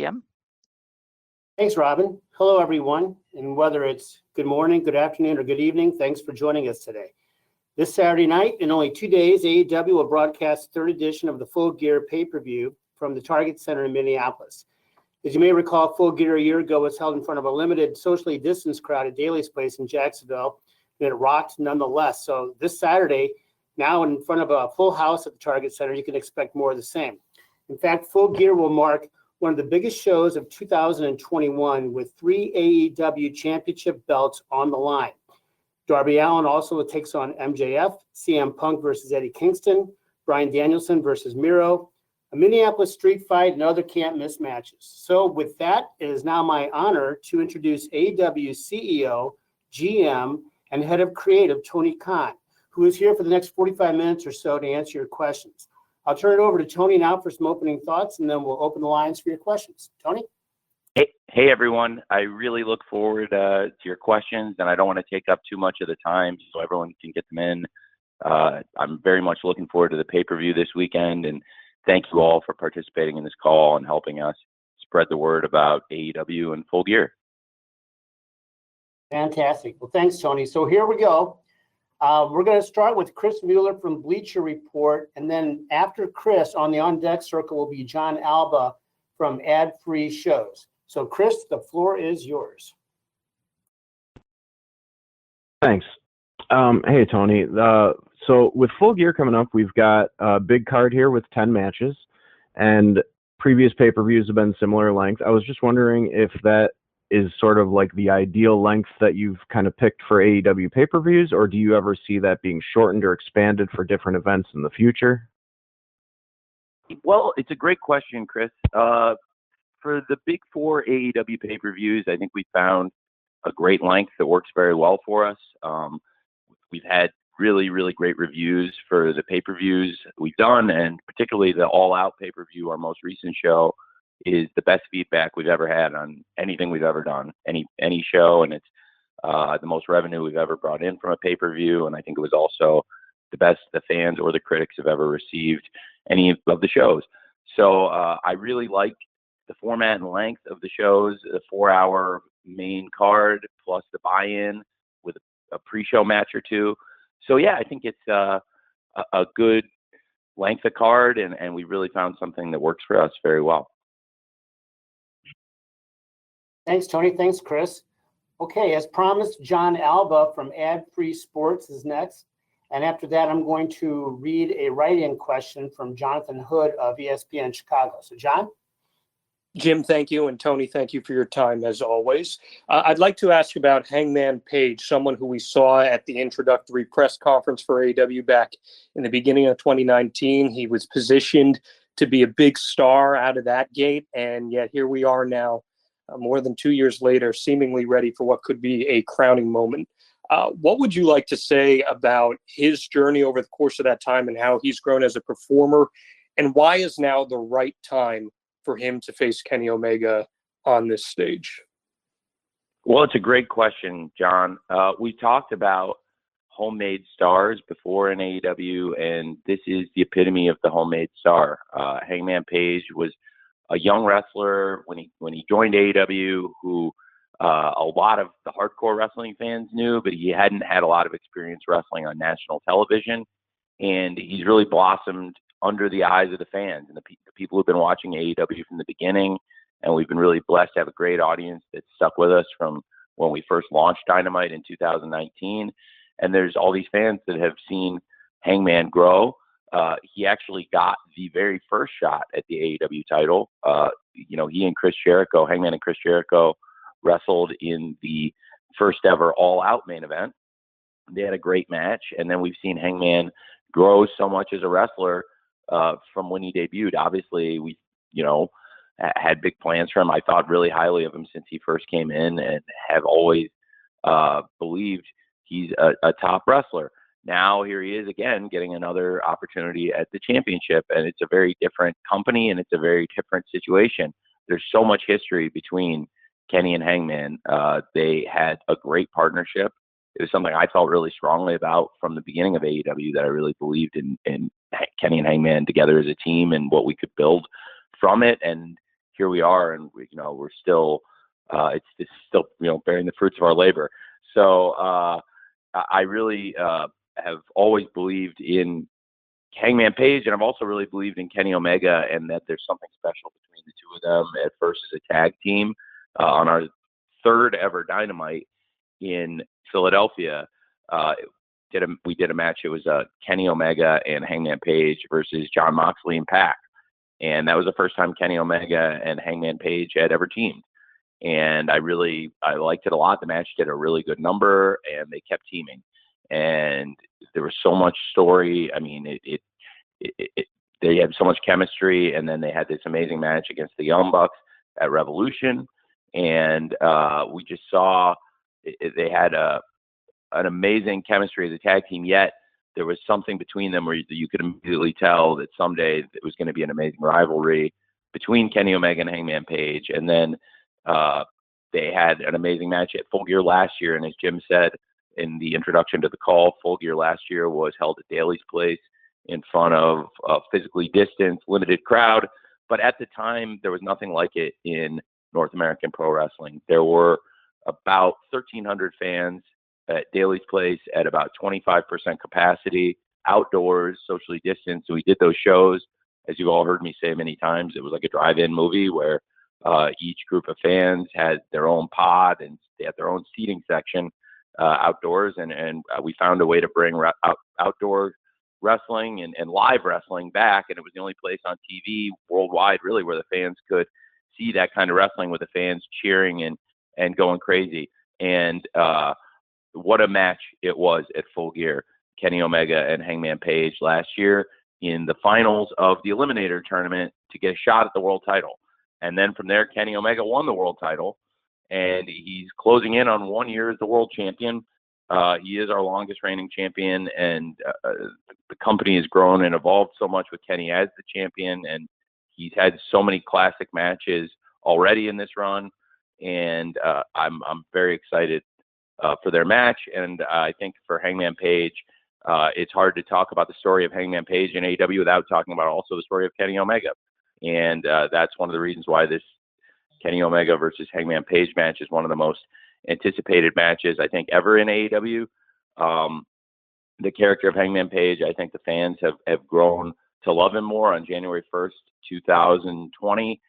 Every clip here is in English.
begin. Thanks, Robin. Hello, everyone. And whether it's good morning, good afternoon, or good evening, thanks for joining us today. This Saturday night, in only 2 days, AEW will broadcast the 3rd edition of the Full Gear pay-per-view from the Target Center in Minneapolis. As you may recall, Full Gear a year ago was held in front of a limited, socially distanced crowd at Daly's Place in Jacksonville, and it rocked nonetheless. So this Saturday, now in front of a full house at the Target Center, you can expect more of the same. In fact, Full Gear will mark one of the biggest shows of 2021 with 3 AEW Championship belts on the line. Darby Allin also takes on MJF, CM Punk versus Eddie Kingston, Bryan Danielson versus Miro, a Minneapolis street fight, and other can't-miss matches. So with that, it is now my honor to introduce AEW CEO, GM, and Head of Creative, Tony Khan, who is here for the next 45 minutes or so to answer your questions. I'll turn it over to Tony now for some opening thoughts, and then we'll open the lines for your questions. Tony? Hey everyone. I really look forward to your questions, and I don't want to take up too much of the time so everyone can get them in. I'm very much looking forward to the pay-per-view this weekend, and thank you all for participating in this call and helping us spread the word about AEW and Full Gear. Fantastic. Well, thanks, Tony. So here we go. We're going to start with Chris Mueller from Bleacher Report, and then after Chris, on the on-deck circle will be John Alba from Ad Free Shows. So, Chris, the floor is yours. Thanks. Hey, Tony. So with Full Gear coming up, we've got a big card here with 10 matches, and previous pay-per-views have been similar length. I was just wondering if that is sort of like the ideal length that you've kind of picked for AEW pay-per-views, or do you ever see that being shortened or expanded for different events in the future? Well, it's a great question, Chris. For the big 4 AEW pay-per-views, I think we found a great length that works very well for us. We've had really, really great reviews for the pay-per-views we've done, and particularly the All Out pay-per-view, our most recent show, is the best feedback we've ever had on anything we've ever done, any show, and it's the most revenue we've ever brought in from a pay-per-view, and I think it was also the best the fans or the critics have ever received any of the shows. So I really like the format and length of the shows, the 4-hour main card plus the buy-in with a pre-show match or two. So yeah, I think it's a good length of card, and we really found something that works for us very well. Thanks, Tony. Thanks, Chris. Okay, as promised, John Alba from Ad Free Sports is next. And after that, I'm going to read a write-in question from Jonathan Hood of ESPN Chicago. So, John? Jim, thank you. And Tony, thank you for your time, as always. I'd like to ask about Hangman Page, someone who we saw at the introductory press conference for AEW back in the beginning of 2019. He was positioned to be a big star out of that gate, and yet here we are now, more than 2 years later, seemingly ready for what could be a crowning moment. What would you like to say about his journey over the course of that time and how he's grown as a performer, and why is now the right time for him to face Kenny Omega on this stage? Well, it's a great question, John. We talked about homemade stars before in AEW, and this is the epitome of the homemade star. Hangman Page was a young wrestler when he joined AEW, who a lot of the hardcore wrestling fans knew, but he hadn't had a lot of experience wrestling on national television, and he's really blossomed under the eyes of the fans and the people who've been watching AEW from the beginning. And we've been really blessed to have a great audience that stuck with us from when we first launched Dynamite in 2019. And there's all these fans that have seen Hangman grow. He actually got the very first shot at the AEW title. He and Chris Jericho, Hangman and Chris Jericho, wrestled in the first ever All Out main event. They had a great match. And then we've seen Hangman grow so much as a wrestler from when he debuted. Obviously, we, had big plans for him. I thought really highly of him since he first came in, and have always believed he's a top wrestler. Now here he is again, getting another opportunity at the championship, and it's a very different company and it's a very different situation. There's so much history between Kenny and Hangman. They had a great partnership. It was something I felt really strongly about from the beginning of AEW, that I really believed in Kenny and Hangman together as a team and what we could build from it. And here we are, and we're still it's still bearing the fruits of our labor. So I really have always believed in Hangman Page, and I've also really believed in Kenny Omega, and that there's something special between the two of them at first as a tag team on our third ever Dynamite in Philadelphia. We did a match. It was Kenny Omega and Hangman Page versus John Moxley and Pac, and that was the first time Kenny Omega and Hangman Page had ever teamed. And I liked it a lot. The match did a really good number, and they kept teaming. And there was so much story. I mean, they had so much chemistry, and then they had this amazing match against the Young Bucks at Revolution, and we just saw they had an amazing chemistry as a tag team. Yet there was something between them where you could immediately tell that someday it was going to be an amazing rivalry between Kenny Omega and Hangman Page. And then they had an amazing match at Full Gear last year, and as Jim said in the introduction to the call, Full Gear last year was held at Daly's Place in front of a physically distanced, limited crowd. But at the time, there was nothing like it in North American pro wrestling. There were about 1,300 fans at Daly's Place at about 25% capacity, outdoors, socially distanced. So we did those shows, as you've all heard me say many times. It was like a drive-in movie where each group of fans had their own pod, and they had their own seating section outdoors, and we found a way to bring outdoor wrestling and live wrestling back, and it was the only place on TV worldwide really where the fans could see that kind of wrestling with the fans cheering and going crazy. And what a match it was at Full Gear. Kenny Omega and Hangman Page last year in the finals of the Eliminator tournament to get a shot at the world title. And then from there, Kenny Omega won the world title, and he's closing in on 1 year as the world champion. He is our longest reigning champion, and the company has grown and evolved so much with Kenny as the champion, and he's had so many classic matches already in this run, and I'm very excited for their match. And I think for Hangman Page, it's hard to talk about the story of Hangman Page in AEW without talking about also the story of Kenny Omega, and that's one of the reasons why this Kenny Omega versus Hangman Page match is one of the most anticipated matches I think ever in AEW. The character of Hangman Page, I think the fans have grown to love him more. On January 1st, 2020,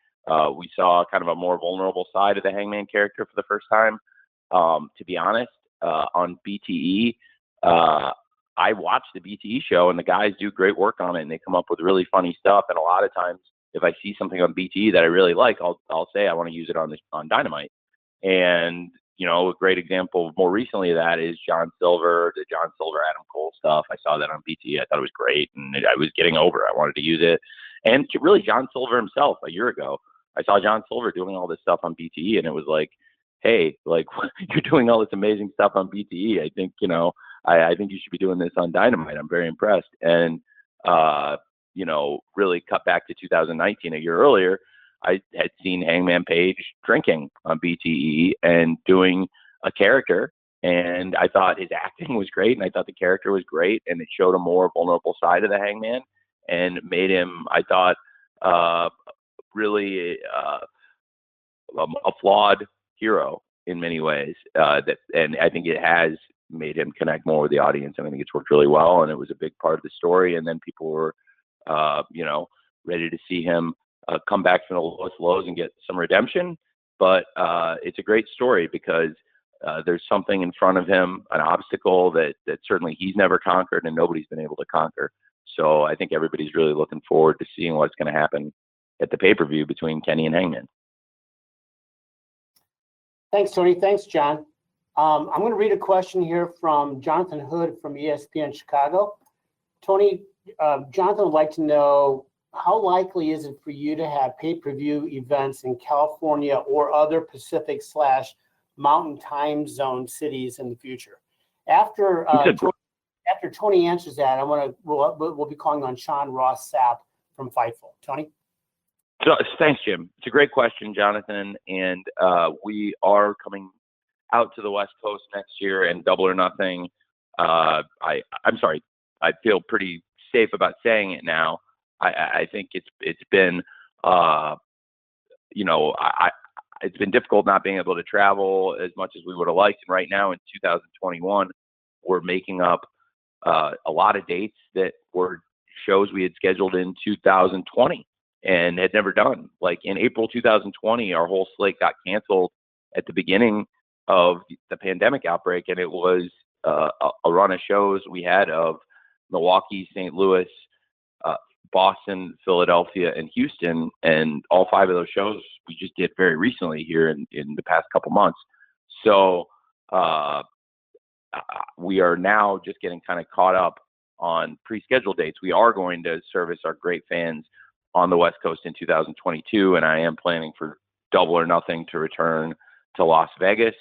we saw kind of a more vulnerable side of the Hangman character for the first time. To be honest, on BTE, I watched the BTE show, and the guys do great work on it, and they come up with really funny stuff. And a lot of times, if I see something on BTE that I really like, I'll say I want to use it on Dynamite. And a great example more recently of that is the John Silver, Adam Cole stuff. I saw that on BTE. I thought it was great, and I was getting over it. I wanted to use it. And really, John Silver himself, a year ago, I saw John Silver doing all this stuff on BTE, and it was like, hey, like, you're doing all this amazing stuff on BTE. I think, I think you should be doing this on Dynamite. I'm very impressed. And, really cut back to 2019, a year earlier, I had seen Hangman Page drinking on BTE and doing a character, and I thought his acting was great, and I thought the character was great, and it showed a more vulnerable side of the Hangman and made him, I thought, really a flawed hero in many ways. And I think it has made him connect more with the audience, and I think it's worked really well, and it was a big part of the story. And then people were, ready to see him come back from the lowest lows and get some redemption. But it's a great story because there's something in front of him, an obstacle that certainly he's never conquered and nobody's been able to conquer. So I think everybody's really looking forward to seeing what's going to happen at the pay-per-view between Kenny and Hangman. Thanks, Tony. Thanks, John. I'm going to read a question here from Jonathan Hood from ESPN Chicago. Tony, Jonathan would like to know, how likely is it for you to have pay-per-view events in California or other Pacific/Mountain time zone cities in the future? After Tony answers that, we'll be calling on Sean Ross Sapp from Fightful. Tony? So, thanks, Jim. It's a great question, Jonathan. And we are coming out to the West Coast next year, and Double or Nothing. I'm sorry. I feel pretty safe about saying it now. I think it's been it's been difficult not being able to travel as much as we would have liked. And right now in 2021, we're making up a lot of dates that were shows we had scheduled in 2020 and had never done. Like in April 2020, our whole slate got canceled at the beginning of the pandemic outbreak, and it was a run of shows we had of Milwaukee, St. Louis, Boston, Philadelphia, and Houston, and all 5 of those shows we just did very recently here in the past couple months. So we are now just getting kind of caught up on pre-scheduled dates. We are going to service our great fans on the West Coast in 2022, and I am planning for Double or Nothing to return to Las Vegas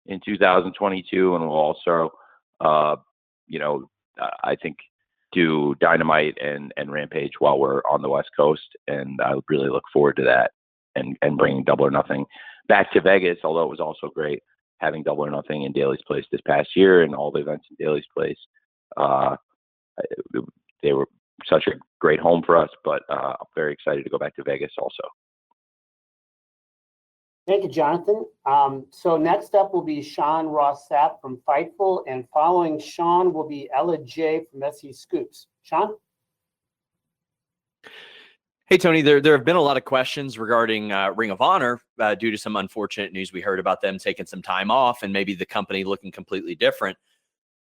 in 2022, and we'll also, I think, do Dynamite and Rampage while we're on the West Coast, and I would really look forward to that and bringing Double or Nothing back to Vegas, although it was also great having Double or Nothing in Daly's Place this past year and all the events in Daly's Place. They were such a great home for us, but I'm very excited to go back to Vegas also. Thank you, Jonathan. So next up will be Sean Ross Sapp from Fightful, and following Sean will be Ella J from SE Scoops. Sean? Hey, Tony, there have been a lot of questions regarding Ring of Honor due to some unfortunate news we heard about them taking some time off and maybe the company looking completely different.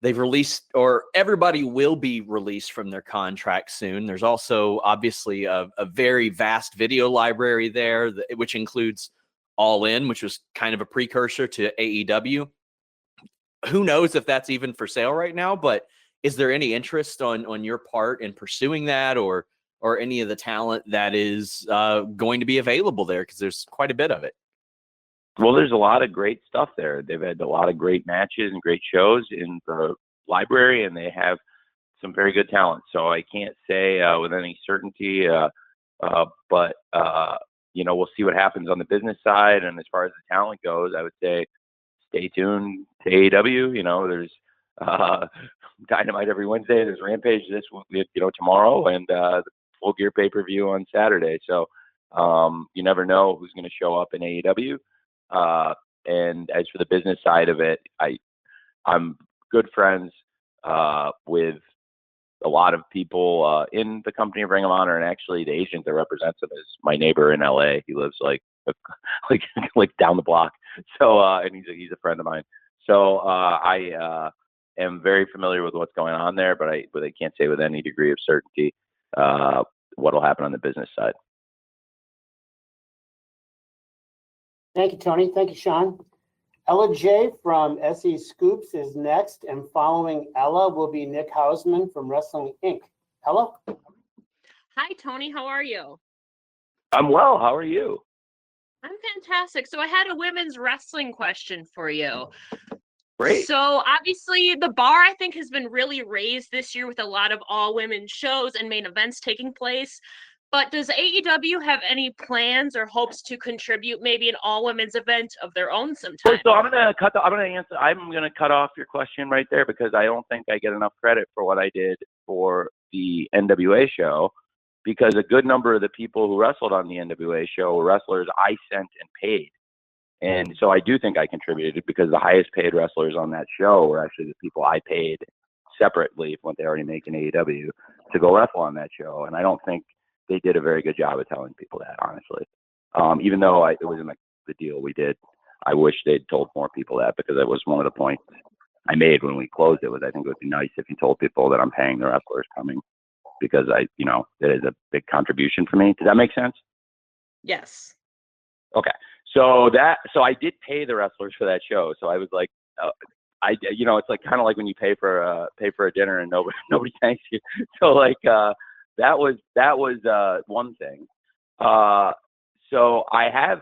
They've released, or everybody will be released from their contract soon. There's also obviously a very vast video library there, which includes All In, which was kind of a precursor to AEW. Who knows if that's even for sale right now, but is there any interest on your part in pursuing that or any of the talent that is going to be available there? Because there's quite a bit of it. Well, there's a lot of great stuff there. They've had a lot of great matches and great shows in the library, and they have some very good talent. So I can't say with any certainty, but we'll see what happens on the business side. And as far as the talent goes, I would say stay tuned to AEW. There's Dynamite every Wednesday. There's Rampage tomorrow, and the Full Gear pay-per-view on Saturday. So you never know who's going to show up in AEW. And as for the business side of it, I'm good friends with a lot of people in the company of Ring of Honor, and actually the agent that represents him is my neighbor in LA. He lives like down the block. So and he's a friend of mine. So I am very familiar with what's going on there, but I can't say with any degree of certainty what will happen on the business side. Thank you, Tony. Thank you, Sean. Ella J from SE Scoops is next, and following Ella will be Nick Hausman from Wrestling Inc. Ella? Hi, Tony. How are you? I'm well. How are you? I'm fantastic. So I had a women's wrestling question for you. Great. So obviously the bar, I think, has been really raised this year with a lot of all-women shows and main events taking place. But does AEW have any plans or hopes to contribute maybe an all-women's event of their own sometime? So I'm gonna cut off your question right there because I don't think I get enough credit for what I did for the NWA show, because a good number of the people who wrestled on the NWA show were wrestlers I sent and paid. And so I do think I contributed, because the highest paid wrestlers on that show were actually the people I paid separately from what they already make in AEW to go wrestle on that show. And I don't think they did a very good job of telling people that, honestly. Even though it was in the deal we did, I wish they'd told more people that, because that was one of the points I made when we closed it. Was I think it would be nice if you told people that I'm paying the wrestlers coming, because it is a big contribution for me. Does that make sense? Yes. Okay. So I did pay the wrestlers for that show. So I was like, it's like kind of like when you pay for a dinner and nobody thanks you. So that was one thing. So I have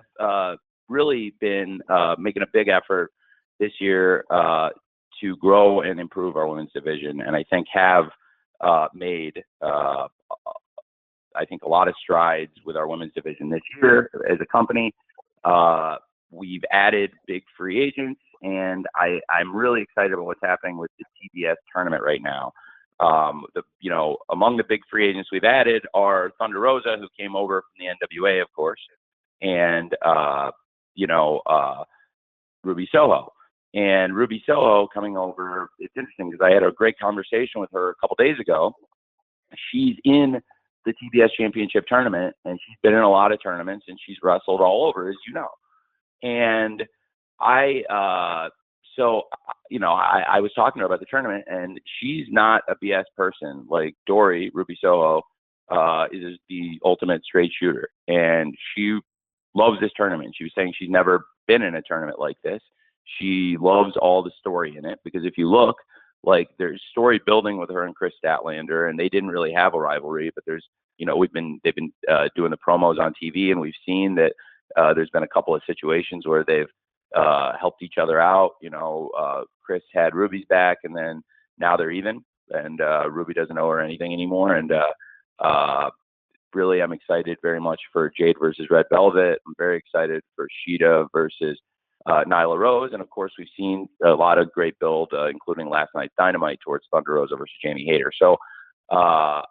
really been making a big effort this year to grow and improve our women's division, and I think have made a lot of strides with our women's division this year as a company. We've added big free agents, and I'm really excited about what's happening with the TBS tournament right now. Among the big free agents we've added are Thunder Rosa, who came over from the NWA, of course, and Ruby Soho. And Ruby Soho coming over, it's interesting because I had a great conversation with her a couple days ago. She's in the TBS Championship tournament, and she's been in a lot of tournaments, and she's wrestled all over, as you know. And I was talking to her about the tournament, and she's not a BS person. Like Dory, Ruby Soho, is the ultimate straight shooter, and she loves this tournament. She was saying she's never been in a tournament like this. She loves all the story in it, because if you look, like, there's story building with her and Chris Statlander, and they didn't really have a rivalry, but there's, they've been doing the promos on TV, and we've seen that there's been a couple of situations where they've helped each other out. Chris had Ruby's back, and then now they're even, and Ruby doesn't owe her anything anymore. And really, I'm excited very much for Jade versus Red Velvet. I'm very excited for Sheeta versus Nyla Rose. And of course, we've seen a lot of great build, including last night's Dynamite, towards Thunder Rosa versus Jamie Hayter. So I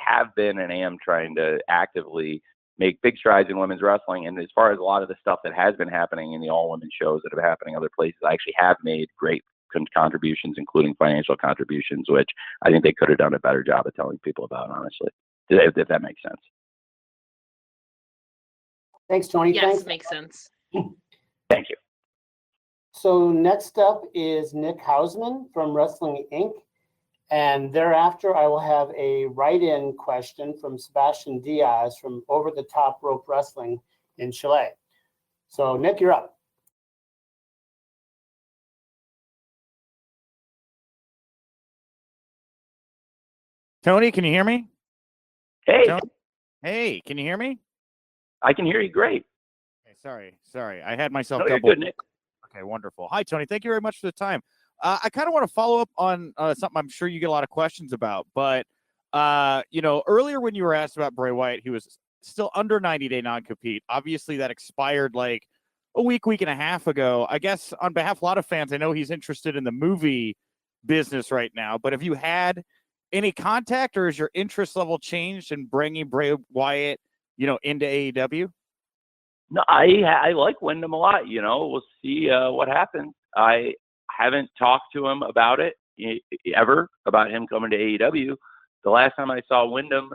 have been and am trying to actively make big strides in women's wrestling. And as far as a lot of the stuff that has been happening in the all-women shows that have been happening other places, I actually have made great contributions, including financial contributions, which I think they could have done a better job of telling people about, honestly, if that makes sense. Thanks, Tony. Yes, Thanks. makes sense. Thank you. So next up is Nick Hausman from Wrestling Inc. And thereafter, I will have a write-in question from Sebastian Diaz from Over the Top Rope Wrestling in Chile. So Nick, you're up. Tony, can you hear me? Hey. Tony? Hey, can you hear me? I can hear you great. Okay, sorry. I had myself No, you're double. good, Nick. Okay, wonderful. Hi, Tony. Thank you very much for the time. I kind of want to follow up on something I'm sure you get a lot of questions about. But, earlier when you were asked about Bray Wyatt, he was still under 90-day non-compete. Obviously, that expired like a week and a half ago. I guess on behalf of a lot of fans, I know he's interested in the movie business right now. But have you had any contact, or has your interest level changed in bringing Bray Wyatt, into AEW? No, I like Wyndham a lot. We'll see what happens. I haven't talked to him about it ever, about him coming to AEW. The last time I saw Wyndham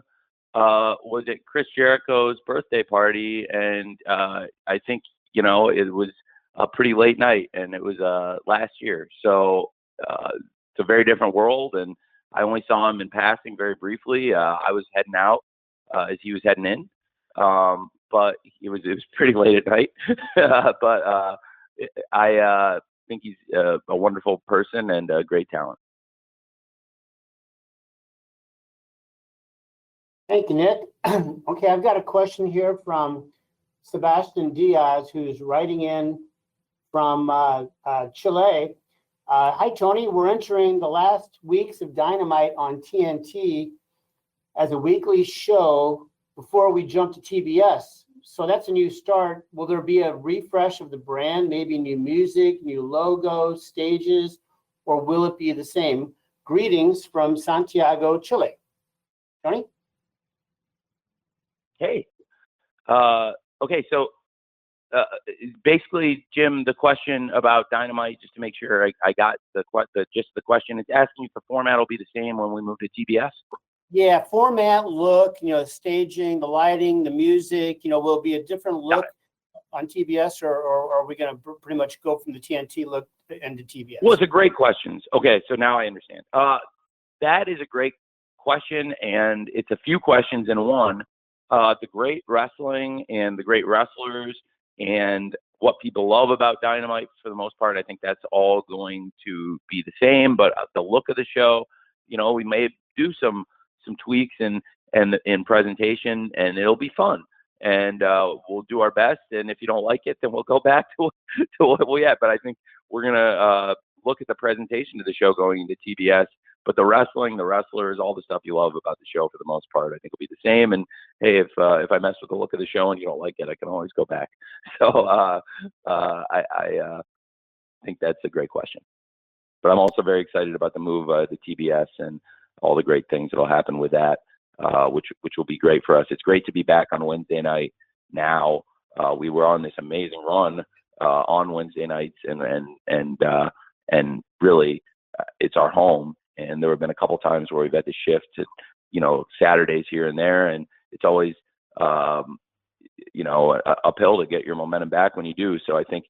was at Chris Jericho's birthday party, and I think it was a pretty late night, and it was last year. So it's a very different world, and I only saw him in passing very briefly. I was heading out as he was heading in. But it was pretty late at night. But I think he's a wonderful person and a great talent. Thank you, Nick. Okay, I've got a question here from Sebastian Diaz, who's writing in from Chile. Hi, Tony. We're entering the last weeks of Dynamite on TNT as a weekly show before we jump to TBS. So that's a new start. Will there be a refresh of the brand, maybe new music, new logo, stages, or will it be the same? Greetings from Santiago, Chile. Tony? Hey. Okay, so basically, Jim, the question about Dynamite, just to make sure I got the question, it's asking if the format will be the same when we move to TBS. Yeah, format, look, staging, the lighting, the music, will be a different look on TBS, or are we going to pretty much go from the TNT look into TBS? Well, it's a great question. Okay, so now I understand. That is a great question, and it's a few questions in one. The great wrestling and the great wrestlers and what people love about Dynamite, for the most part, I think that's all going to be the same. But the look of the show, we may do some tweaks and in presentation, and it'll be fun. And we'll do our best. And if you don't like it, then we'll go back to what we had. But I think we're gonna look at the presentation of the show going into TBS. But the wrestling, the wrestlers, all the stuff you love about the show, for the most part, I think will be the same. And hey, if I mess with the look of the show and you don't like it, I can always go back. So I think that's a great question. But I'm also very excited about the move to TBS and all the great things that'll happen with that, which will be great for us. It's great to be back on Wednesday night now. we were on this amazing run on Wednesday nights, and really it's our home. And there have been a couple times where we've had to shift to, Saturdays here and there, and it's always uphill to get your momentum back when you do. So I think,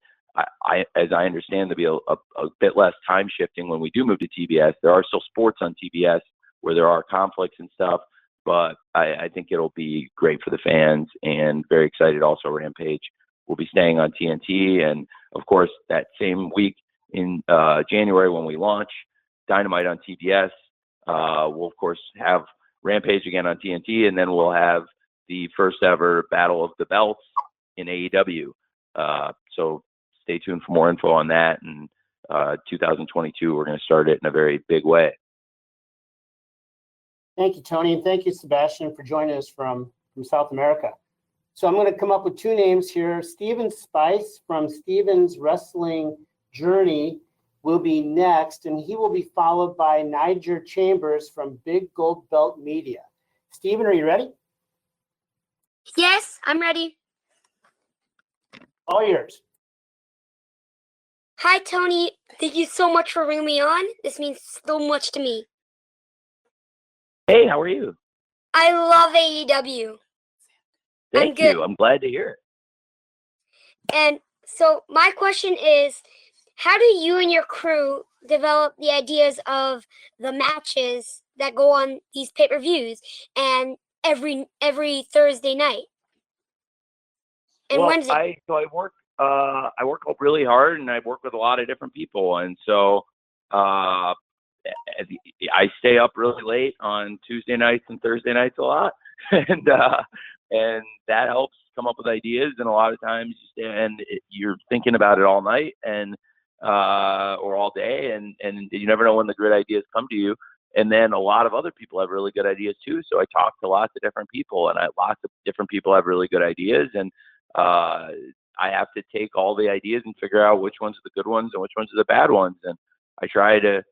as I understand, there'll be a bit less time shifting when we do move to TBS. There are still sports on TBS where there are conflicts and stuff, but I think it'll be great for the fans, and very excited also. Rampage will be staying on TNT, and of course that same week in January when we launch Dynamite on TBS, we'll of course have Rampage again on TNT, and then we'll have the first ever Battle of the Belts in AEW. So stay tuned for more info on that. And 2022, we're going to start it in a very big way. Thank you, Tony, and thank you, Sebastian, for joining us from South America. So I'm going to come up with two names here. Steven Spice from Steven's Wrestling Journey will be next, and he will be followed by Niger Chambers from Big Gold Belt Media. Steven, are you ready? Yes, I'm ready. All yours. Hi, Tony. Thank you so much for bringing me on. This means so much to me. Hey, how are you? I love AEW. Thank you. I'm glad to hear it. And so my question is, how do you and your crew develop the ideas of the matches that go on these pay-per-views and every Thursday night and Wednesday? I work really hard, and I work with a lot of different people, and so I stay up really late on Tuesday nights and Thursday nights a lot, and that helps come up with ideas. And a lot of times, you're thinking about it all night and or all day, and you never know when the good ideas come to you. And then a lot of other people have really good ideas too. So I talk to lots of different people, and lots of different people have really good ideas, and I have to take all the ideas and figure out which ones are the good ones and which ones are the bad ones. And I try to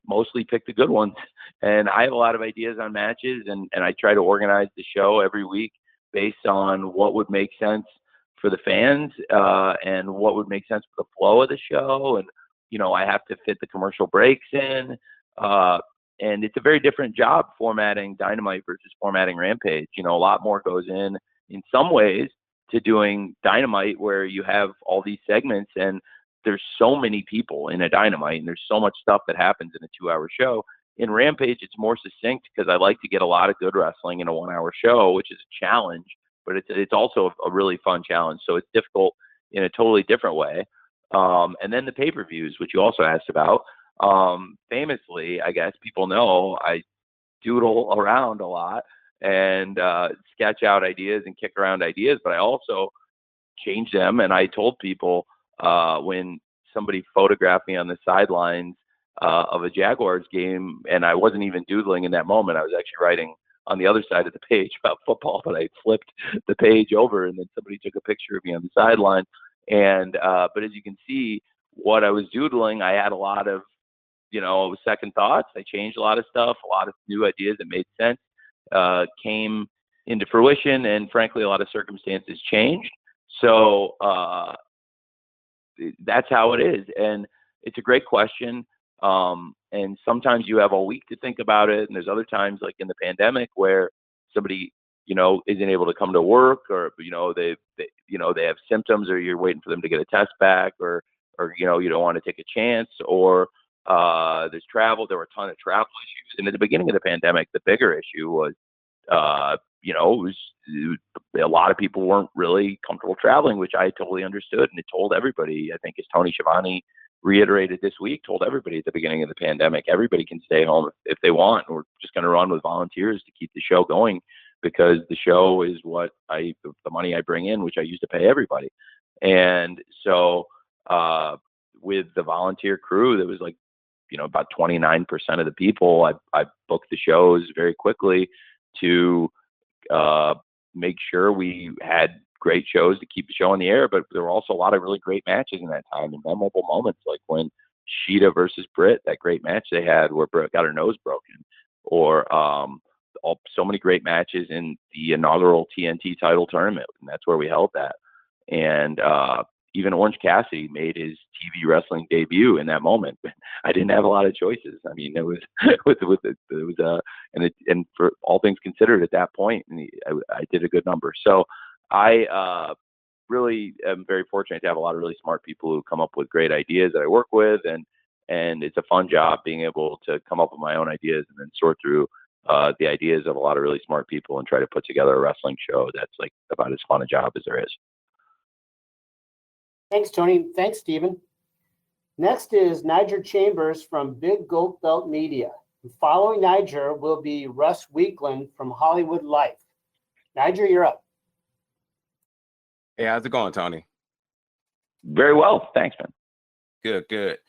mostly pick the good ones. And I have a lot of ideas on matches, and I try to organize the show every week based on what would make sense for the fans, and what would make sense for the flow of the show. And, I have to fit the commercial breaks in. And it's a very different job formatting Dynamite versus formatting Rampage. A lot more goes in some ways to doing Dynamite, where you have all these segments, and there's so many people in a Dynamite, and there's so much stuff that happens in a 2-hour show. In Rampage, it's more succinct because I like to get a lot of good wrestling in a 1-hour show, which is a challenge, but it's also a really fun challenge. So it's difficult in a totally different way. And then the pay-per-views, which you also asked about. Famously, I guess people know I doodle around a lot and sketch out ideas and kick around ideas, but I also change them. And I told people when somebody photographed me on the sidelines of a Jaguars game, and I wasn't even doodling in that moment, I was actually writing on the other side of the page about football, but I flipped the page over, and then somebody took a picture of me on the sideline. And but as you can see, what I was doodling, I had a lot of second thoughts. I changed a lot of stuff, a lot of new ideas that made sense came into fruition, and frankly, a lot of circumstances changed. So that's how it is, and it's a great question. And sometimes you have a week to think about it, and there's other times, like in the pandemic, where somebody isn't able to come to work, or they have symptoms, or you're waiting for them to get a test back, or you don't want to take a chance, or there's travel. There were a ton of travel issues, and at the beginning of the pandemic, the bigger issue was a lot of people weren't really comfortable traveling, which I totally understood, and it told everybody. I think as Tony Schiavone reiterated this week, told everybody at the beginning of the pandemic, everybody can stay home if they want. We're just going to run with volunteers to keep the show going, because the show is what the money I bring in, which I use to pay everybody. And so with the volunteer crew, there was about 29% of the people. I booked the shows very quickly to make sure we had great shows to keep the show on the air, but there were also a lot of really great matches in that time, and memorable moments, like when Sheeta versus Britt, that great match they had where Britt got her nose broken, or so many great matches in the inaugural TNT title tournament, and that's where we held that. And even Orange Cassidy made his TV wrestling debut in that moment. I didn't have a lot of choices. I mean, it was and for all things considered at that point, I did a good number. So I really am very fortunate to have a lot of really smart people who come up with great ideas that I work with, and it's a fun job being able to come up with my own ideas and then sort through the ideas of a lot of really smart people and try to put together a wrestling show that's like about as fun a job as there is. Thanks, Tony. Thanks, Stephen. Next is Niger Chambers from Big Gold Belt Media. Following Niger will be Russ Weekland from Hollywood Life. Niger, you're up. Hey, how's it going, Tony? Very well. Thanks, man. Good.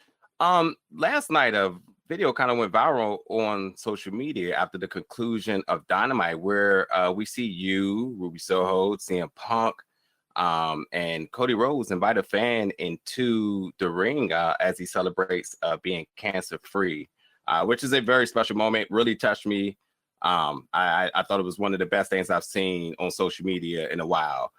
Last night a video kind of went viral on social media after the conclusion of Dynamite, where we see you, Ruby Soho, CM Punk, and Cody Rhodes invite a fan into the ring as he celebrates being cancer-free, which is a very special moment. Really touched me. I thought it was one of the best things I've seen on social media in a while.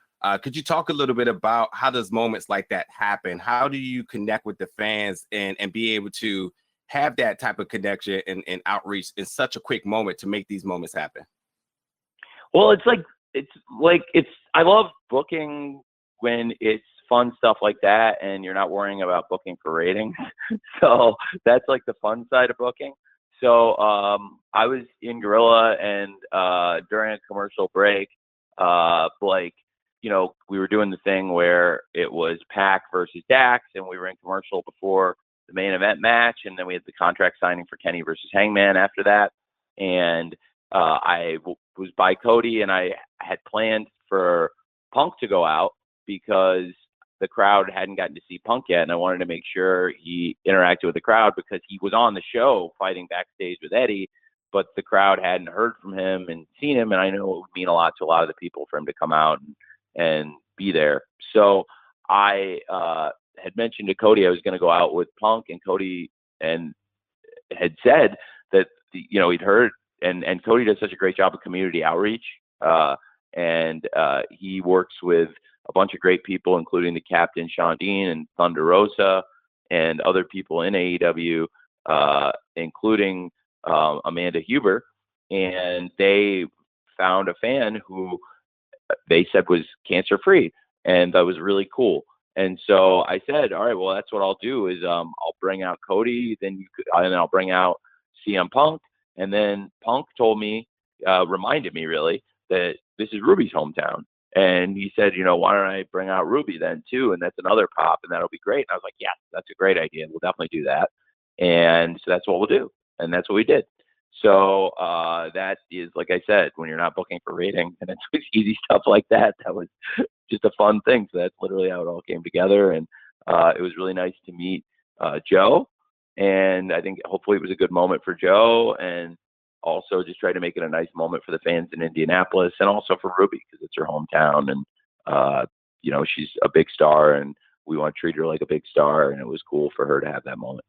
Could you talk a little bit about how does moments like that happen? How do you connect with the fans and be able to have that type of connection and outreach in such a quick moment to make these moments happen? Well, I love booking when it's fun stuff like that and you're not worrying about booking for ratings. So that's like the fun side of booking. So I was in Gorilla, and during a commercial break, we were doing the thing where it was Pac versus Dax, and we were in commercial before the main event match, and then we had the contract signing for Kenny versus Hangman after that. And I was by Cody, and I had planned for Punk to go out because the crowd hadn't gotten to see Punk yet, and I wanted to make sure he interacted with the crowd because he was on the show fighting backstage with Eddie, but the crowd hadn't heard from him and seen him, and I know it would mean a lot to a lot of the people for him to come out and be there. So I had mentioned to Cody I was going to go out with Punk, and Cody had said that he'd heard, and Cody does such a great job of community outreach, and he works with a bunch of great people, including the captain Sean Dean and Thunder Rosa and other people in AEW, including Amanda Huber, and they found a fan who they said was cancer free, and that was really cool. And so I said, all right, well, that's what I'll do is I'll bring out Cody, and then I'll bring out CM Punk, and then Punk told me, reminded me really that this is Ruby's hometown, and he said, why don't I bring out Ruby then too, and that's another pop, and that'll be great. And I was like, yeah, that's a great idea. We'll definitely do that. And so that's what we'll do, and that's what we did. So that is, like I said, when you're not booking for ratings and it's easy stuff like that, that was just a fun thing. So that's literally how it all came together. And it was really nice to meet Joe. And I think hopefully it was a good moment for Joe, and also just try to make it a nice moment for the fans in Indianapolis, and also for Ruby because it's her hometown. And, she's a big star, and we want to treat her like a big star. And it was cool for her to have that moment.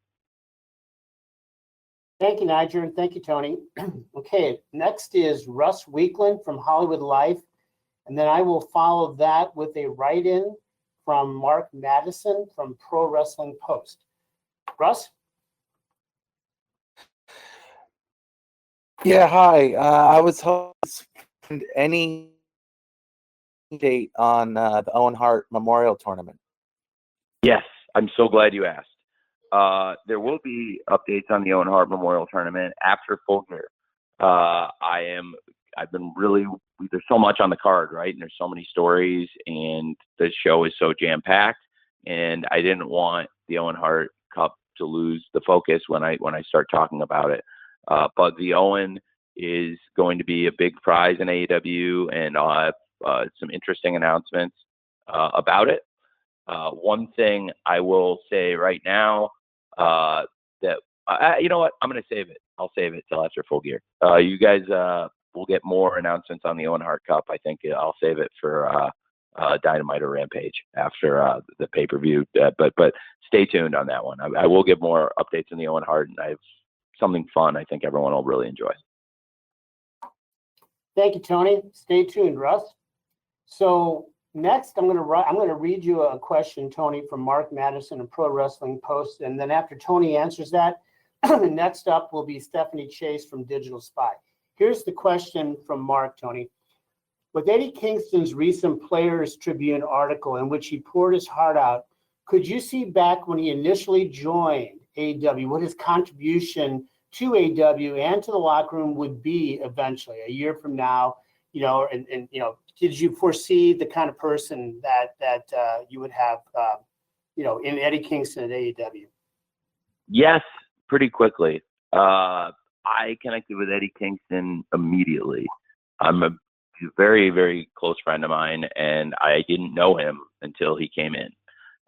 Thank you, Niger, and thank you, Tony. Okay, next is Russ Weekland from Hollywood Life, and then I will follow that with a write-in from Mark Madison from Pro Wrestling Post. Russ? Yeah, hi. I was hoping any date on the Owen Hart Memorial Tournament. Yes, I'm so glad you asked. There will be updates on the Owen Hart Memorial Tournament after Full Gear. There's so much on the card, right? And there's so many stories, and the show is so jam-packed, and I didn't want the Owen Hart Cup to lose the focus when I start talking about it. But the Owen is going to be a big prize in AEW, and I'll have some interesting announcements about it. One thing I will say right now, you know what? I'm going to save it. I'll save it till after Full Gear. You guys will get more announcements on the Owen Hart Cup. I think I'll save it for Dynamite or Rampage after the pay-per-view. But stay tuned on that one. I will give more updates on the Owen Hart, and I have something fun I think everyone will really enjoy. Thank you, Tony. Stay tuned, Russ. So Next, I'm going to read you a question, Tony, from Mark Madison of Pro Wrestling Post, and then after Tony answers that, next up will be Stephanie Chase from Digital Spy. Here's the question from Mark, Tony. With Eddie Kingston's recent Players Tribune article in which he poured his heart out, could you see back when he initially joined AEW what his contribution to AEW and to the locker room would be eventually, a year from now? And did you foresee the kind of person that you would have, in Eddie Kingston at AEW? Yes, pretty quickly. I connected with Eddie Kingston immediately. I'm a very, very close friend of mine, and I didn't know him until he came in.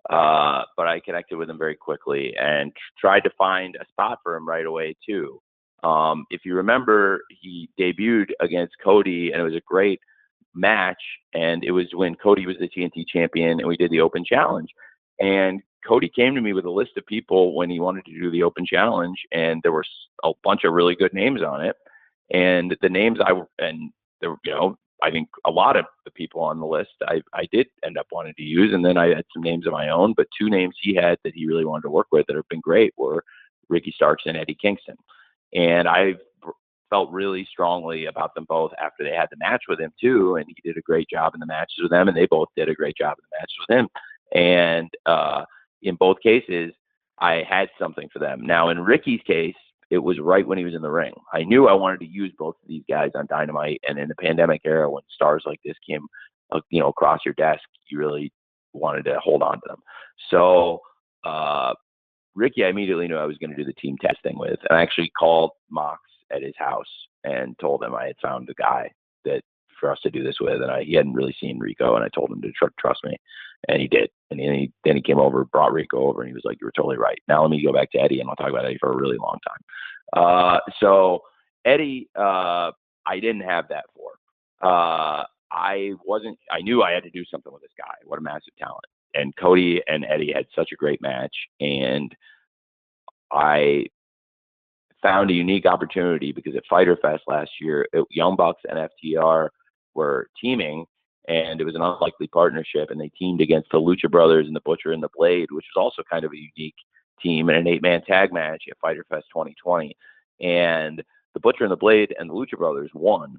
But I connected with him very quickly and tried to find a spot for him right away, too. If you remember, he debuted against Cody, and it was a great match. And it was when Cody was the TNT champion, and we did the open challenge. And Cody came to me with a list of people when he wanted to do the open challenge, and there were a bunch of really good names on it. And the names I think a lot of the people on the list I did end up wanting to use, and then I had some names of my own, but two names he had that he really wanted to work with that have been great were Ricky Starks and Eddie Kingston. And I felt really strongly about them both after they had the match with him too, and he did a great job in the matches with them, and they both did a great job in the matches with him. And in both cases, I had something for them. Now, in Ricky's case, it was right when he was in the ring. I knew I wanted to use both of these guys on Dynamite, and in the pandemic era, when stars like this came, across your desk, you really wanted to hold on to them. So, Ricky, I immediately knew I was going to do the team test thing with, and I actually called Mox at his house and told him I had found a guy that for us to do this with, and he hadn't really seen Rico, and I told him to trust me, and he did. And then he came over, brought Rico over, and he was like, "You were totally right. Now let me go back to Eddie, and I'll talk about Eddie for a really long time." So Eddie, I didn't have that for. I knew I had to do something with this guy. What a massive talent. And Cody and Eddie had such a great match, and I found a unique opportunity because at Fyter Fest last year, Young Bucks and FTR were teaming, and it was an unlikely partnership, and they teamed against the Lucha Brothers and the Butcher and the Blade, which was also kind of a unique team in an 8-man tag match at Fyter Fest 2020. And the Butcher and the Blade and the Lucha Brothers won.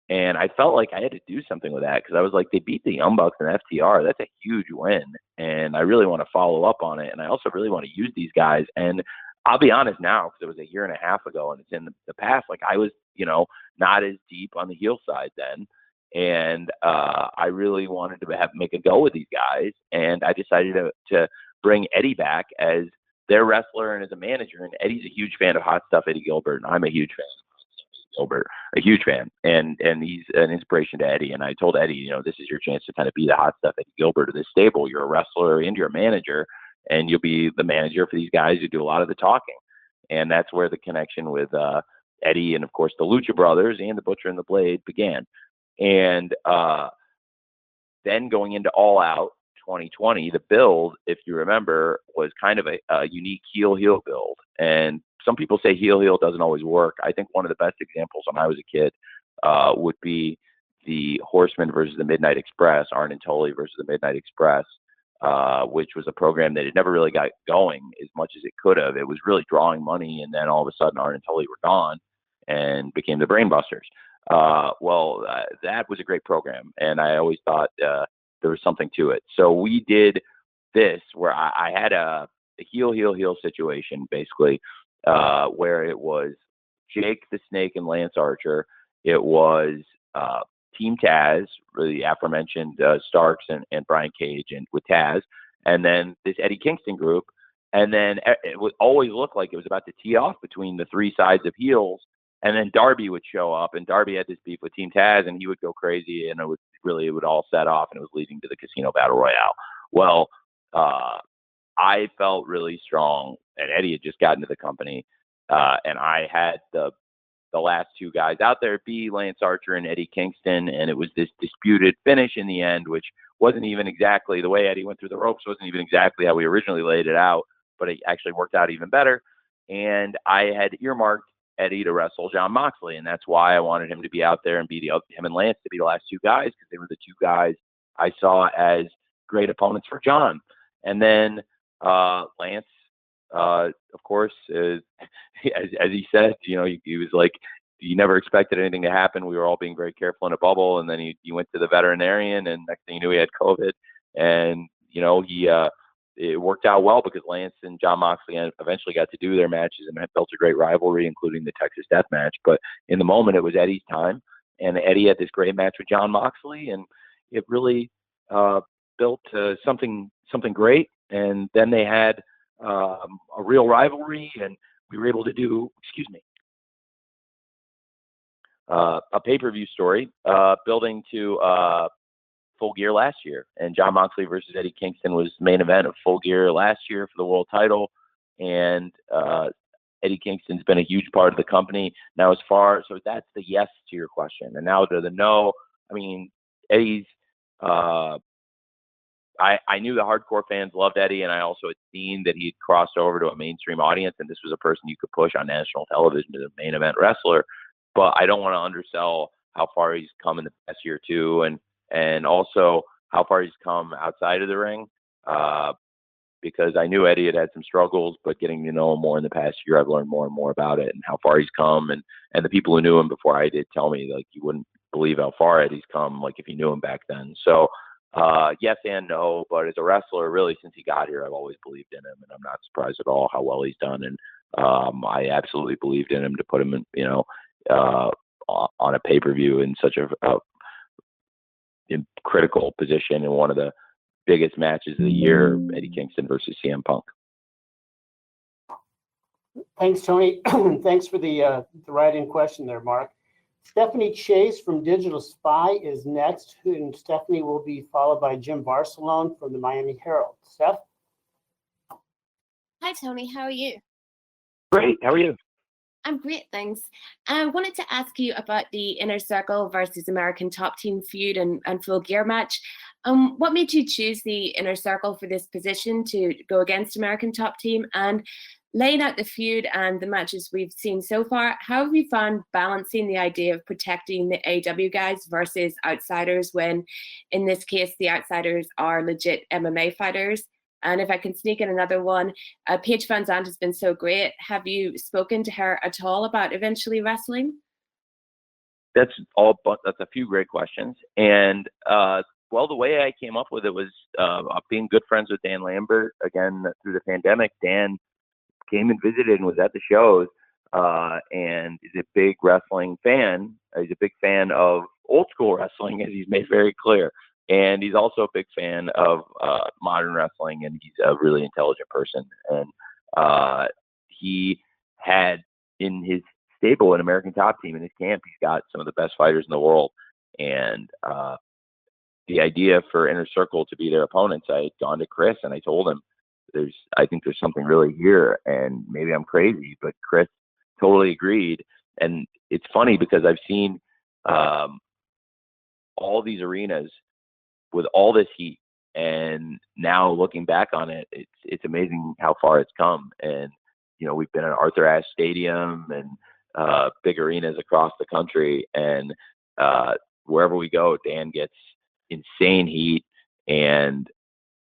And I felt like I had to do something with that because I was like, they beat the Young Bucks and FTR. That's a huge win. And I really want to follow up on it. And I also really want to use these guys. And I'll be honest now, because it was a year and a half ago and it's in the past, like I was, not as deep on the heel side then. And I really wanted to make a go with these guys. And I decided to bring Eddie back as their wrestler and as a manager. And Eddie's a huge fan of Hot Stuff Eddie Gilbert, and I'm a huge fan of Hot Stuff Eddie Gilbert, a huge fan. And he's an inspiration to Eddie. And I told Eddie, this is your chance to kind of be the Hot Stuff Eddie Gilbert of this stable. You're a wrestler and you're a manager, and you'll be the manager for these guys who do a lot of the talking. And that's where the connection with Eddie and, of course, the Lucha Brothers and the Butcher and the Blade began. And then going into All Out 2020, the build, if you remember, was kind of a unique heel build. And some people say heel doesn't always work. I think one of the best examples when I was a kid would be the Horsemen versus the Midnight Express, Arn and Tully versus the Midnight Express, which was a program that had never really got going as much as it could have. It was really drawing money, and then all of a sudden Arn and Tully were gone and became the Brainbusters. That was a great program, and I always thought there was something to it. So we did this where I had a heel situation, basically, where it was Jake the Snake and Lance Archer. It was Team Taz, the aforementioned Starks and Brian Cage, and with Taz, and then this Eddie Kingston group. And then it would always look like it was about to tee off between the three sides of heels. And then Darby would show up, and Darby had this beef with Team Taz, and he would go crazy, and it would all set off, and it was leading to the Casino Battle Royale. Well, I felt really strong, and Eddie had just gotten to the company, and I had the last two guys out there be Lance Archer and Eddie Kingston, and it was this disputed finish in the end, which wasn't even exactly the way Eddie went through the ropes, wasn't even exactly how we originally laid it out, but it actually worked out even better. And I had earmarked Eddie to wrestle Jon Moxley, and that's why I wanted him to be out there and him and Lance to be the last two guys, because they were the two guys I saw as great opponents for John. And then Lance, of course, as he said, he was like, you never expected anything to happen. We were all being very careful in a bubble, and then he went to the veterinarian, and next thing you knew, he had COVID. And it worked out well because Lance and John Moxley eventually got to do their matches and had built a great rivalry, including the Texas Death Match. But in the moment, it was Eddie's time, and Eddie had this great match with John Moxley, and it really built something great. And then they had a real rivalry, and we were able to do, a pay-per-view story building to Full Gear last year. And John Moxley versus Eddie Kingston was the main event of Full Gear last year for the world title. And Eddie Kingston's been a huge part of the company. Now, so that's the yes to your question. And now to the no, I mean, Eddie's, I knew the hardcore fans loved Eddie, and I also had seen that he had crossed over to a mainstream audience, and this was a person you could push on national television to the main event wrestler. But I don't want to undersell how far he's come in the past year or two, and also how far he's come outside of the ring, because I knew Eddie had had some struggles, but getting to know him more in the past year, I've learned more and more about it and how far he's come. And the people who knew him before I did tell me, like, you wouldn't believe how far Eddie's come, like, if you knew him back then. So yes and no, but as a wrestler, really, since he got here, I've always believed in him, and I'm not surprised at all how well he's done. And I absolutely believed in him to put him in, on a pay-per-view in such a critical position in one of the biggest matches of the year, Eddie Kingston versus CM Punk. Thanks, Tony. Thanks for the write-in question there, Mark. Stephanie Chase from Digital Spy is next, and Stephanie will be followed by Jim Barcelone from the Miami Herald. Steph? Hi, Tony. How are you? Great. How are you? I'm great, thanks. I wanted to ask you about the Inner Circle versus American Top Team feud and Full Gear match. What made you choose the Inner Circle for this position to go against American Top Team? And laying out the feud and the matches we've seen so far, how have you found balancing the idea of protecting the AEW guys versus outsiders when, in this case, the outsiders are legit MMA fighters? And if I can sneak in another one, Paige Van Zandt has been so great. Have you spoken to her at all about eventually wrestling? That's a few great questions. And the way I came up with it was being good friends with Dan Lambert. Again, through the pandemic, Dan came and visited and was at the shows, and is a big wrestling fan. He's a big fan of old school wrestling, as he's made very clear. And he's also a big fan of modern wrestling, and he's a really intelligent person. And he had in his stable an American Top Team in his camp. He's got some of the best fighters in the world. And the idea for Inner Circle to be their opponents, I had gone to Chris and I told him, I think there's something really here, and maybe I'm crazy, but Chris totally agreed. And it's funny because I've seen all these arenas with all this heat, and now looking back on it, it's amazing how far it's come. And we've been at Arthur Ashe Stadium and big arenas across the country, and wherever we go, Dan gets insane heat, and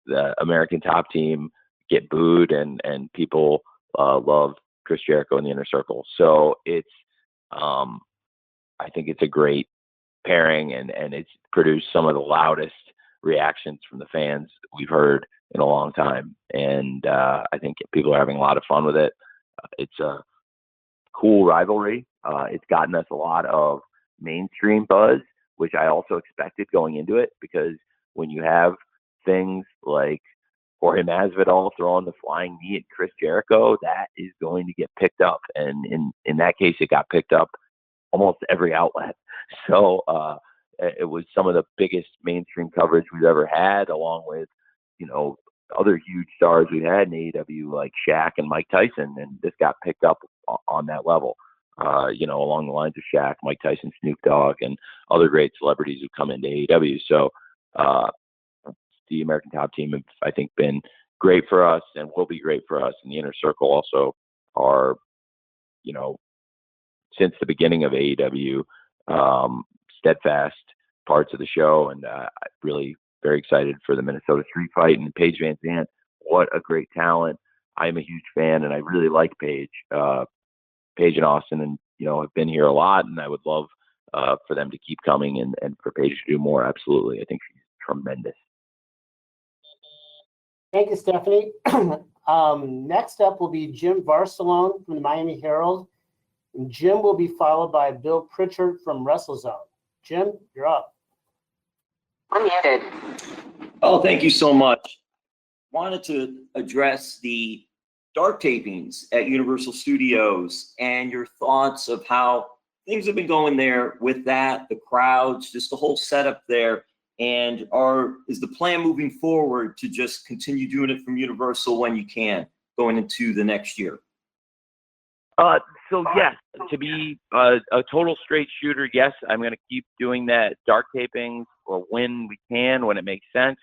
the American Top Team get booed, and people love Chris Jericho in the Inner Circle. So it's I think it's a great pairing, and it's produced some of the loudest reactions from the fans we've heard in a long time. And I think people are having a lot of fun with it. It's a cool rivalry. It's gotten us a lot of mainstream buzz, which I also expected going into it, because when you have things like Jorge Masvidal throwing the flying knee at Chris Jericho, that is going to get picked up. And in that case, it got picked up almost every outlet. So it was some of the biggest mainstream coverage we've ever had, along with, other huge stars we had in AEW like Shaq and Mike Tyson. And this got picked up on that level, along the lines of Shaq, Mike Tyson, Snoop Dogg, and other great celebrities who come into AEW. So the American Top Team have, I think, been great for us and will be great for us. And the Inner Circle also are, since the beginning of AEW, steadfast parts of the show, and I really very excited for the Minnesota Street Fight. And Paige Van Zandt, what a great talent. I'm a huge fan, and I really like Paige. Paige and Austin, and have been here a lot, and I would love for them to keep coming and for Paige to do more. Absolutely, I think she's tremendous. Thank you, Stephanie. Next up will be Jim Barcelone from the Miami Herald, and Jim will be followed by Bill Pritchard from WrestleZone. Jim, you're up. Unmuted. Oh, thank you so much. Wanted to address the dark tapings at Universal Studios and your thoughts of how things have been going there with that, the crowds, just the whole setup there. And is the plan moving forward to just continue doing it from Universal when you can, going into the next year? So yes, to be a total straight shooter, yes, I'm going to keep doing that dark tapings or when we can, when it makes sense.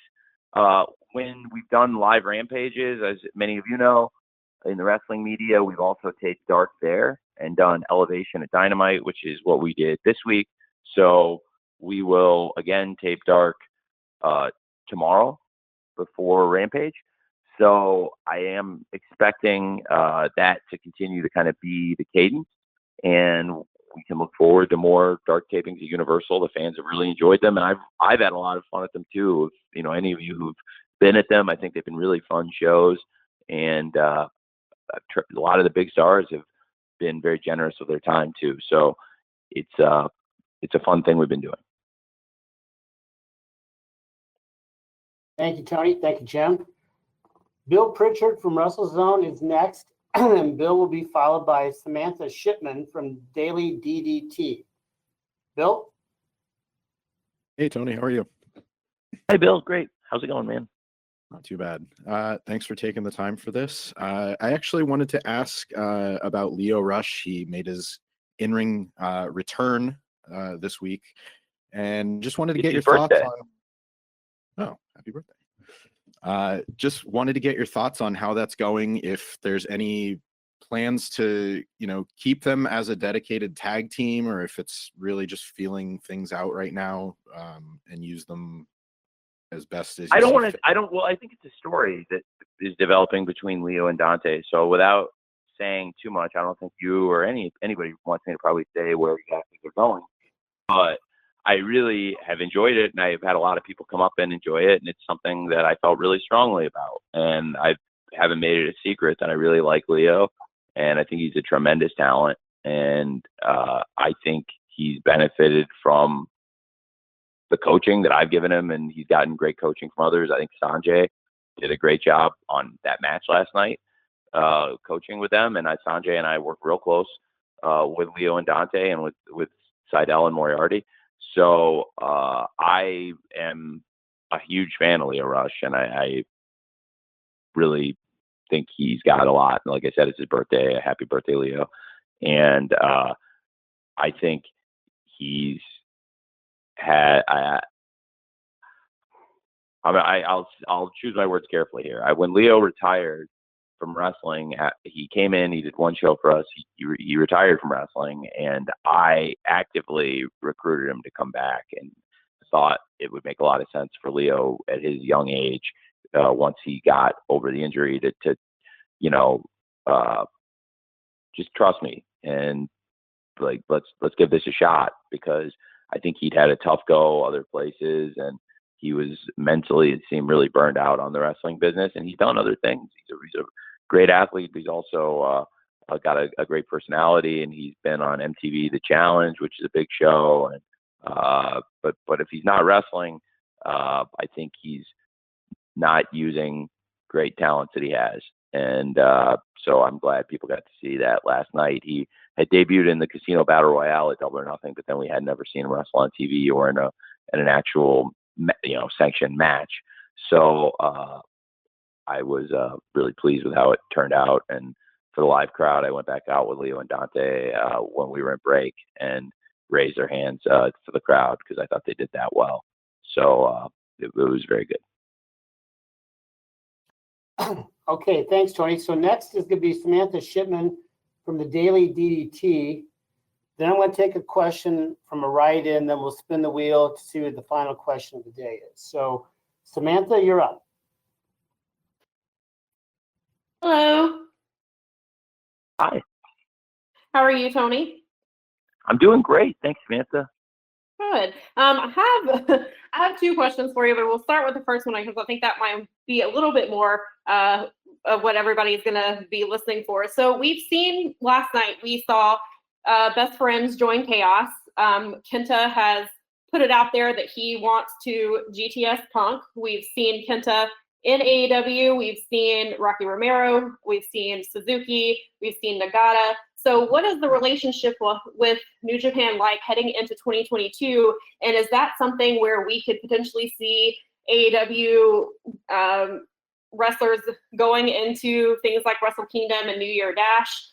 When we've done live rampages, as many of you know, in the wrestling media, we've also taped dark there and done elevation at Dynamite, which is what we did this week. So we will again tape dark tomorrow before Rampage. So I am expecting that to continue to kind of be the cadence, and we can look forward to more dark tapings at Universal. The fans have really enjoyed them, and I've had a lot of fun at them too. If, any of you who've been at them, I think they've been really fun shows, and a lot of the big stars have been very generous with their time too. So it's a fun thing we've been doing. Thank you, Tony. Thank you, Jim. Bill Pritchard from WrestleZone is next, and Bill will be followed by Samantha Shipman from Daily DDT. Bill? Hey, Tony, how are you? Hey, Bill. Great. How's it going, man? Not too bad. Thanks for taking the time for this. I actually wanted to ask about Lio Rush. He made his in-ring return this week, and just wanted to get your thoughts on. Oh, happy birthday. Just wanted to get your thoughts on how that's going, if there's any plans to, keep them as a dedicated tag team, or if it's really just feeling things out right now and use them as best as you well, I think it's a story that is developing between Lio and Dante. So without saying too much, I don't think you or anybody wants me to probably say where exactly they're going. But I really have enjoyed it, and I've had a lot of people come up and enjoy it, and it's something that I felt really strongly about. And I haven't made it a secret that I really like Lio, and I think he's a tremendous talent, and I think he's benefited from the coaching that I've given him, and he's gotten great coaching from others. I think Sanjay did a great job on that match last night, coaching with them, and Sanjay and I work real close with Lio and Dante, and with Seidel and Moriarty. So I am a huge fan of Lio Rush, and I really think he's got a lot. Like I said, it's his birthday. Happy birthday, Lio. And I think he's had. I'll choose my words carefully here. When Lio retired from wrestling, he came in, he did one show for us, he retired from wrestling, and I actively recruited him to come back, and thought it would make a lot of sense for Lio at his young age, once he got over the injury, to just trust me and let's give this a shot, because I think he'd had a tough go other places, and he was mentally, it seemed, really burned out on the wrestling business, and he's done other things. He's a great athlete. He's also got a great personality, and he's been on MTV The Challenge, which is a big show. And but if he's not wrestling, I think he's not using great talents that he has. And so I'm glad people got to see that last night. He had debuted in the Casino Battle Royale at Double or Nothing, but then we had never seen him wrestle on TV or in an actual sanctioned match. So I was really pleased with how it turned out. And for the live crowd, I went back out with Lio and Dante when we were in break and raised their hands for the crowd, because I thought they did that well. So it was very good. Okay, thanks, Tony. So next is going to be Samantha Shipman from the Daily DDT. Then I'm going to take a question from a write-in, then we'll spin the wheel to see what the final question of the day is. So Samantha, you're up. Hello. Hi, How are you, Tony? I'm doing great. Thanks, Samantha. Good. I have I have two questions for you, but we'll start with the first one because I think that might be a little bit more of what everybody's going to be listening for. So we've seen last night, we saw Best Friends join Chaos. Kenta has put it out there that he wants to GTS Punk. We've seen Kenta in AEW. We've seen Rocky Romero. We've seen Suzuki. We've seen Nagata. So what is the relationship with New Japan like heading into 2022? And is that something where we could potentially see AEW wrestlers going into things like Wrestle Kingdom and New Year Dash,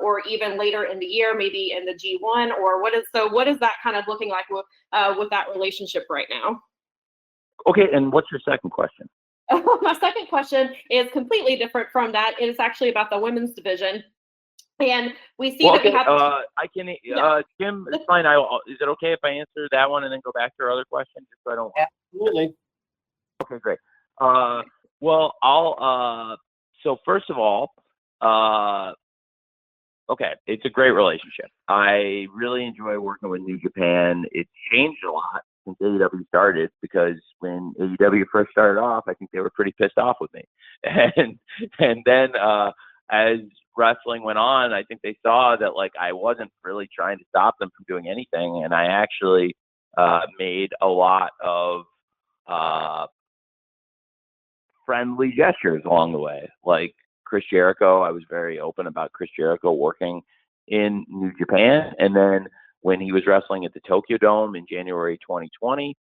or even later in the year, maybe in the G1? Or what is that kind of looking like with that relationship right now? Okay, and what's your second question? My second question is completely different from that. It is actually about the women's division. And we see that we have. I can, Jim, it's fine. Is it okay if I answer that one and then go back to our other question? Just so I don't. Absolutely. Okay, great. Well, so first of all, okay, it's a great relationship. I really enjoy working with New Japan. It's changed a lot since AEW started, because when AEW first started off, I think they were pretty pissed off with me. And then as wrestling went on, I think they saw that like I wasn't really trying to stop them from doing anything, and I actually made a lot of friendly gestures along the way. Like Chris Jericho, I was very open about Chris Jericho working in New Japan, and then when he was wrestling at the Tokyo Dome in January 2020,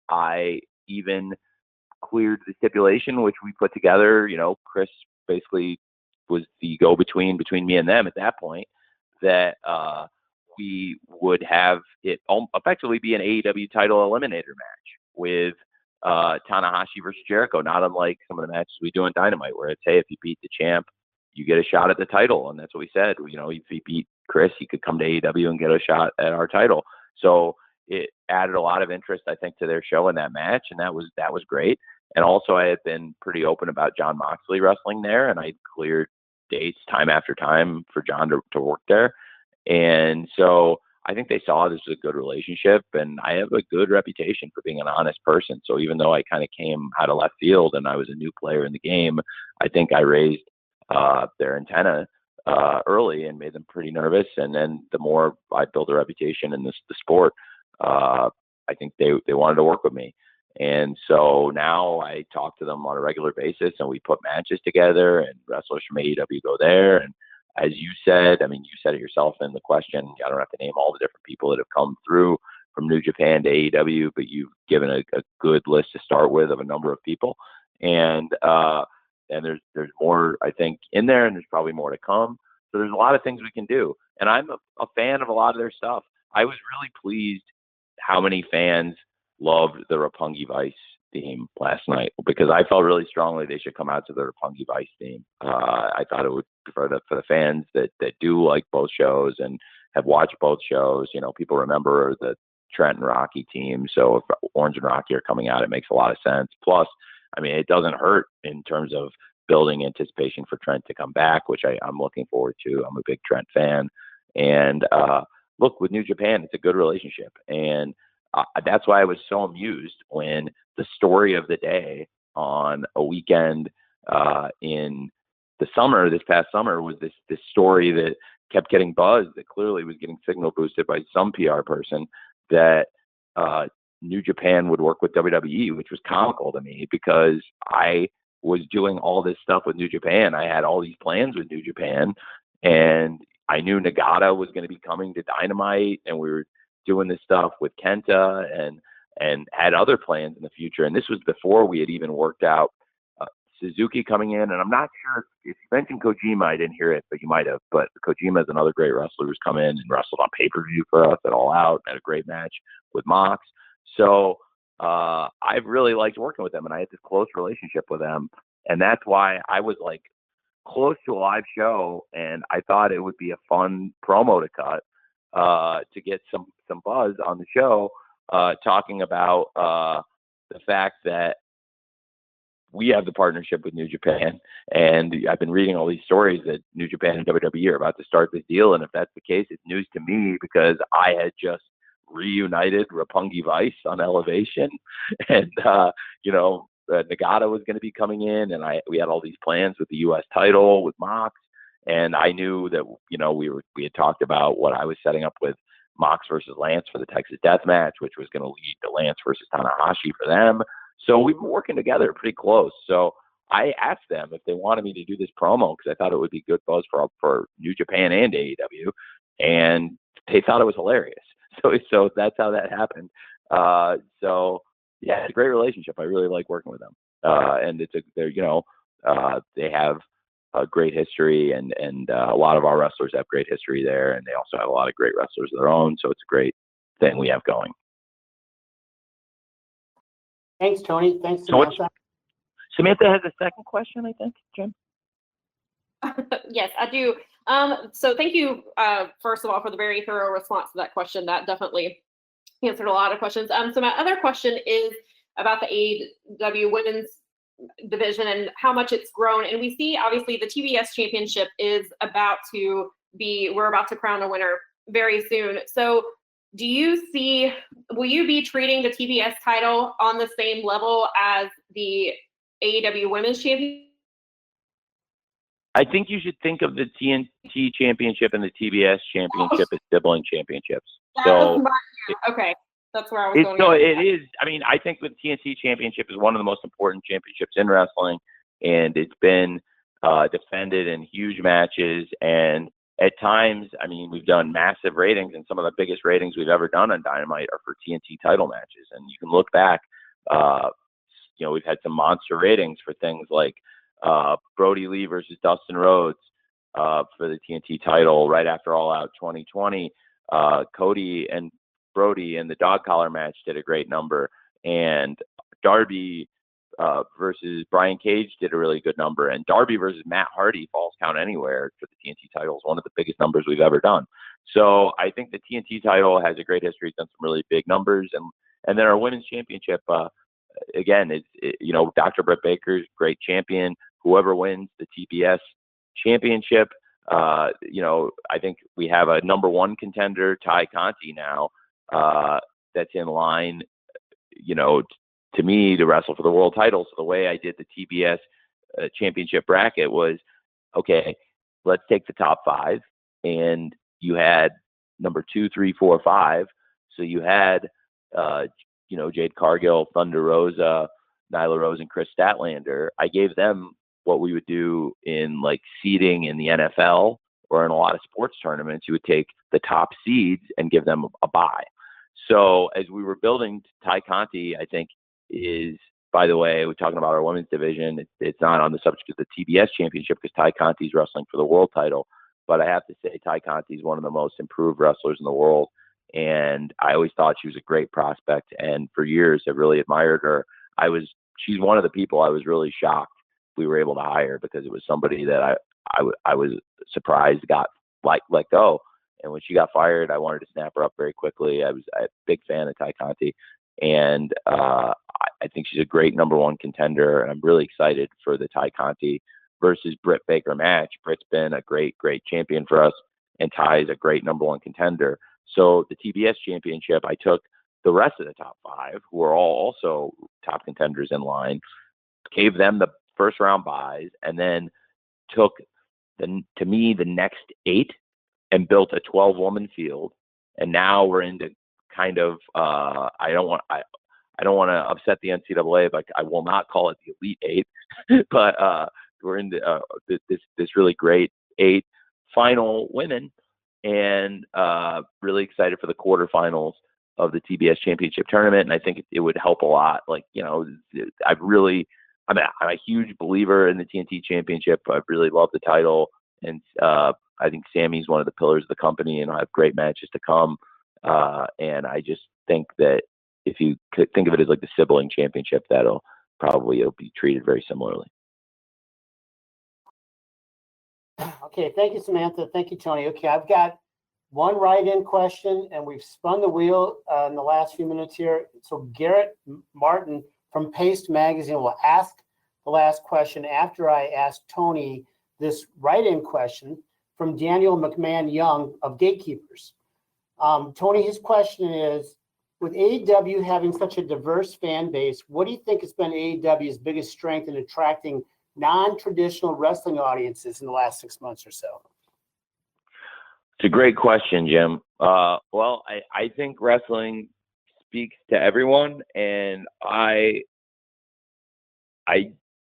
I even cleared the stipulation which we put together. You know, Chris basically was the go-between between me and them at that point, that we would have it effectively be an AEW title eliminator match with Tanahashi versus Jericho, not unlike some of the matches we do in Dynamite, where it's, hey, if you beat the champ, you get a shot at the title. And that's what we said. You know, if he beat Chris, he could come to AEW and get a shot at our title. So it added a lot of interest, I think, to their show in that match, and that was great. And also, I had been pretty open about John Moxley wrestling there, and I cleared dates time after time for John to work there. And so I think they saw this was a good relationship, and I have a good reputation for being an honest person. So even though I kind of came out of left field and I was a new player in the game, I think I raised their antenna early and made them pretty nervous. And then the more I built a reputation in the sport, I think they wanted to work with me. And so now I talk to them on a regular basis, and we put matches together, and wrestlers from AEW go there. And as you said, I mean, you said it yourself in the question, I don't have to name all the different people that have come through from New Japan to AEW, but you've given a good list to start with of a number of people. And there's more, I think, in there, and there's probably more to come. So there's a lot of things we can do. And I'm a fan of a lot of their stuff. I was really pleased how many fans loved the Roppongi Vice theme last night, because I felt really strongly they should come out to the Roppongi Vice theme. I thought it would, for the fans that do like both shows and have watched both shows, you know, people remember the Trent and Rocky team. So if Orange and Rocky are coming out, it makes a lot of sense. Plus, I mean, it doesn't hurt in terms of building anticipation for Trent to come back, which I'm looking forward to. I'm a big Trent fan. And look, with New Japan, it's a good relationship. And that's why I was so amused when the story of the day on a weekend in the summer, this past summer, was this story that kept getting buzzed, that clearly was getting signal boosted by some PR person, that New Japan would work with WWE, which was comical to me, because I was doing all this stuff with New Japan. I had all these plans with New Japan, and I knew Nagata was going to be coming to Dynamite, and we were doing this stuff with Kenta and had other plans in the future. And this was before we had even worked out Suzuki coming in. And I'm not sure if you mentioned Kojima, I didn't hear it, but you might have. But Kojima is another great wrestler who's come in and wrestled on pay-per-view for us at All Out, had a great match with Mox. So I've really liked working with them, and I had this close relationship with them. And that's why I was like close to a live show, and I thought it would be a fun promo to cut to get some buzz on the show, talking about the fact that we have the partnership with New Japan, and I've been reading all these stories that New Japan and WWE are about to start this deal. And if that's the case, it's news to me because I had just reunited Roppongi Vice on Elevation, and Nagata was going to be coming in, and we had all these plans with the U.S. title with Mox, and I knew that we had talked about what I was setting up with Mox versus Lance for the Texas Death Match, which was going to lead to Lance versus Tanahashi for them. So we've been working together pretty close. So I asked them if they wanted me to do this promo because I thought it would be good buzz for New Japan and AEW, and they thought it was hilarious. So that's how that happened. So yeah, it's a great relationship. I really like working with them, and they have a great history, and a lot of our wrestlers have great history there, and they also have a lot of great wrestlers of their own. So it's a great thing we have going. Thanks, Tony. Thanks, So Samantha. Samantha has a second question, I think, Jim. Yes, I do. So thank you, first of all, for the very thorough response to that question. That definitely answered a lot of questions. So my other question is about the AEW women's division and how much it's grown. And we see, obviously, the TBS Championship is we're about to crown a winner very soon. So will you be treating the TBS title on the same level as the AEW Women's Championship? I think you should think of the TNT Championship and the TBS Championship as sibling championships. Okay, that's where I was going. So it is. I mean, I think the TNT Championship is one of the most important championships in wrestling, and it's been defended in huge matches. And at times, I mean, we've done massive ratings, and some of the biggest ratings we've ever done on Dynamite are for TNT title matches. And you can look back. We've had some monster ratings for things like Brody Lee versus Dustin Rhodes for the TNT title right after All Out 2020. Cody and Brody in the dog collar match did a great number, and Darby versus Brian Cage did a really good number, and Darby versus Matt Hardy, Falls Count Anywhere for the TNT title is one of the biggest numbers we've ever done. So I think the TNT title has a great history. It's done some really big numbers, and then our women's championship, again, Dr. Britt Baker's great champion. Whoever wins the TBS championship, I think we have a number one contender, Ty Conti now, that's in line, to me, to wrestle for the world title. So the way I did the TBS championship bracket was, okay, let's take the top five, and you had number 2, 3, 4, 5. So you had, Jade Cargill, Thunder Rosa, Nyla Rose, and Chris Statlander. I gave them what we would do in like seeding in the NFL or in a lot of sports tournaments. You would take the top seeds and give them a bye. So as we were building, Ty Conti, I think, is, by the way, we're talking about our women's division. It's not on the subject of the TBS championship because Ty Conti's wrestling for the world title. But I have to say, Ty Conti is one of the most improved wrestlers in the world. And I always thought she was a great prospect. And for years, I really admired her. She's one of the people I was really shocked we were able to hire because it was somebody that I was surprised got let go. And when she got fired, I wanted to snap her up very quickly. I'm a big fan of Ty Conti, and I think she's a great number one contender. And I'm really excited for the Ty Conti versus Britt Baker match. Britt's been a great champion for us, and Ty is a great number one contender. So the TBS championship, I took the rest of the top five, who are all also top contenders in line, gave them the first round buys, and then took the next 8 and built a 12-woman field. And now we're into kind of I don't want to upset the NCAA, but I will not call it the Elite 8, but we're into this really great 8 final women, and really excited for the quarterfinals of the TBS Championship tournament. And I think it would help a lot. I'm a huge believer in the TNT Championship. I really love the title, and I think Sammy's one of the pillars of the company, and I'll have great matches to come. And I just think that if you could think of it as like the sibling championship, it'll be treated very similarly. Okay, thank you, Samantha. Thank you, Tony. Okay, I've got one write-in question, and we've spun the wheel in the last few minutes here. So Garrett Martin from Paste Magazine will ask the last question after I ask Tony this write-in question from Daniel McMahon Young of Gatekeepers. Tony, his question is, with AEW having such a diverse fan base, what do you think has been AEW's biggest strength in attracting non-traditional wrestling audiences in the last 6 months or so? It's a great question, Jim. Well, I think wrestling speaks to everyone, and I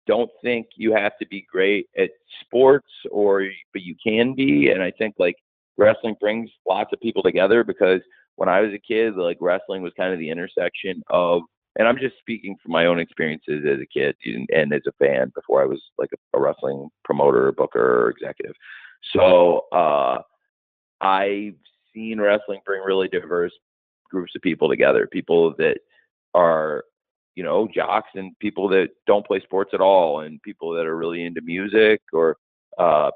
don't think you have to be great at sports, but you can be. And I think like wrestling brings lots of people together, because when I was a kid, like wrestling was kind of the intersection of, and I'm just speaking from my own experiences as a kid and as a fan before I was like a wrestling promoter, booker, or executive. So I've seen wrestling bring really diverse groups of people together, people that are, you know, jocks and people that don't play sports at all, and people that are really into music, or